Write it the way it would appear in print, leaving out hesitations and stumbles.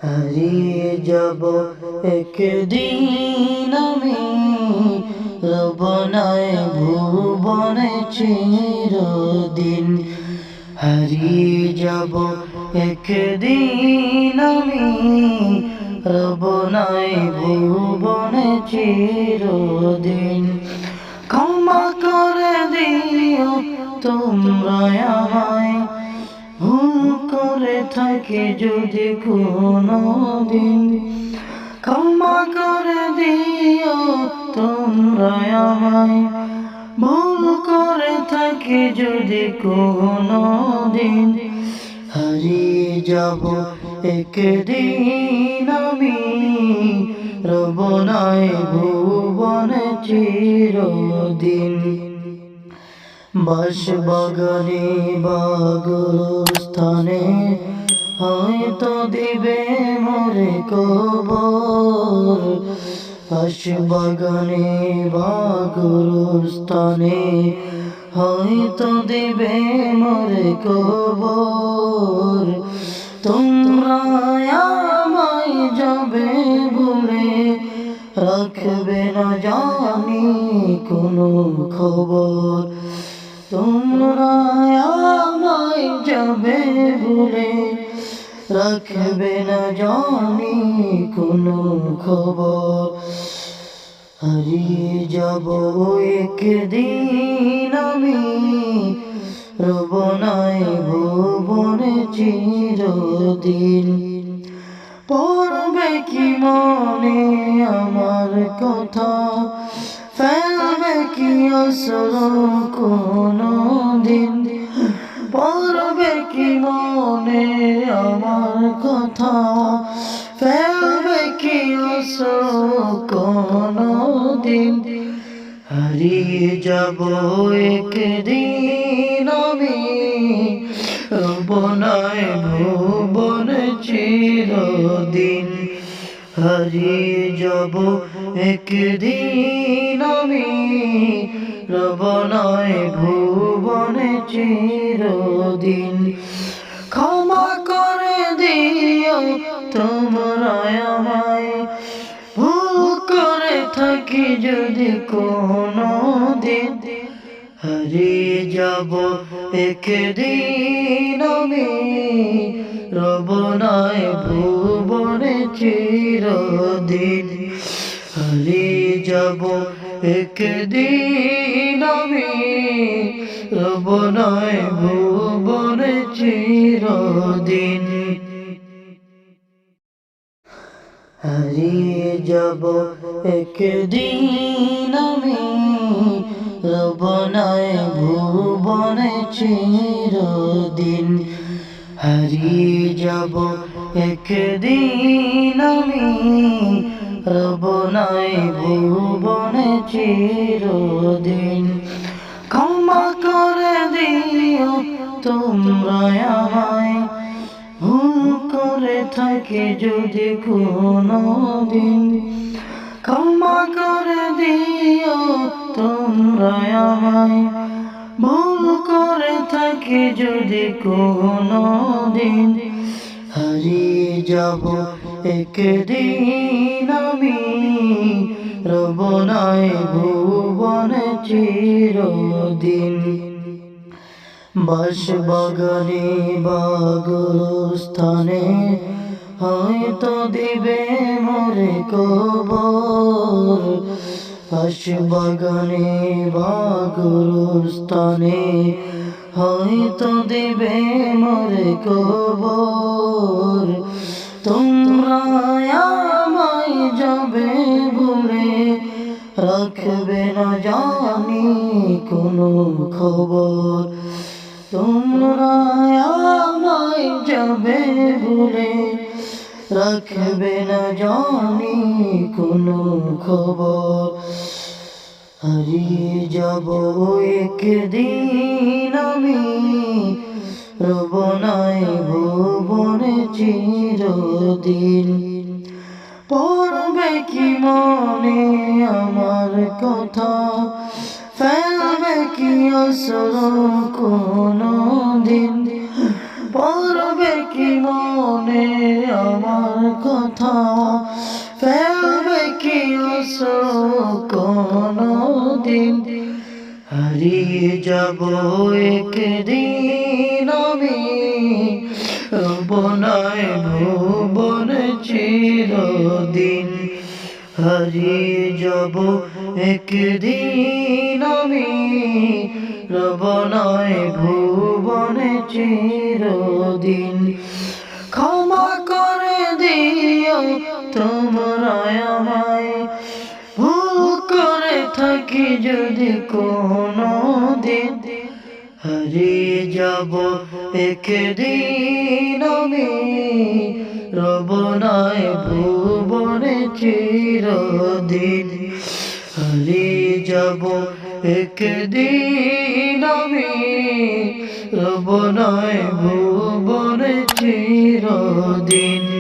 হারিয়ে যাব একদিন আমি, রব নাই ভুবনে চিরদিন। হারিয়ে যাব একদিন আমি, রব নাই ভুবনে চিরদিন। ক্ষমা করে দিও তোমরা আমায়, ভুল করে থাকি যদি কোনো দিন। ক্ষমা করে দিও তোমরা আমায়, ভুল করে থাকি যদি কোনো দিন। হারিয়ে যাব একদিন আমি, রব নাই ভুবনে চিরদিন। বাঁশবাগানে বা গোরস্থানে হয়তো দিবে মোরে কবর। বাঁশবাগানে বা গোরস্থানে হয়তো দিবে মোরে কবর। তোমরা আমায় যাবে ভুলে, রাখবে না জানি কোনো খবর। তোমরা আমায় যাবে ভুলে, রাখবে না জানি কোনো খবর। হারিয়ে যাব একদিন আমি, রব নাই ভুবনে চিরদিন। পড়বে কি মনে আমার কথা, ফেলবে কি আসর কোনো দিন। পড়বে কি মনে আমার কথা, ফেলবে কি আসর কোনো দিন। হারিয়ে যাব একদিন আমি, রব নাই ভুবনে চিরদিন। হারিয়ে যাব একদিন আমি, রব নাই ভুবনে চিরদিন। ক্ষমা করে দিও তোমরা আমায়, ভুল করে থাকি যদি কোনো দিন। হারিয়ে যাব একদিন আমি, রব নাই ভুবনে চিরদিন। হারিয়ে যাব একদিন আমি, রব নাই ভুবনে চিরদিন। হারিয়ে যাব একদিন আমি, রব নাই ভুবনে চিরদিন। হারিয়ে যাব একদিন আমি, রব নাই ভুবনে চিরদিন। ক্ষমা করে দিও তোমরা আমায়, ভুল করে থাকি যদি কোনো দিন। ক্ষমা করে দিও তোমরা আমায়, ভুল করে থাকি যদি কোনো দিন। হারিয়ে যাব একদিন আমি, রব নাই ভুবনে চিরদিন। বাঁশবাগানে বা গোরস্থানে হয়তো দিবে মোরে কবর। বাঁশবাগানে বা গোরস্থানে হয়তো দিবে মোরে কবর। তোমরা আমায় যাবে ভুলে, রাখবে না জানি কোনো খবর। তোমরা আমায় যাবে ভুলে, রাখবে না জানি কোনো খবর। হারিয়ে যাব একদিন আমি, রব নাই ভুবনে চিরদিন। পড়বে কি মনে আমার কথা, ফেলবে কি আসর কোনো দিন। পড়বে কি মনে আমার কথা, ফেলবে কি কোনো দিন, হারিয়ে যাব একদিন আমি, বনায় ভুবন চিরদিন, হারিয়ে যাব একদিন আমি, রবনায় ভুবনে চিরদিন। ক্ষমা করে দিও তোমরা আমায়, ভুল করে থাকি যদি কোনো দিন, হারিয়ে যাব একদিন আমি, রবনায় ভুবনে চিরদিন, হারিয়ে যাব একদিন আমি, রবনায় ভুবনে চিরদিন।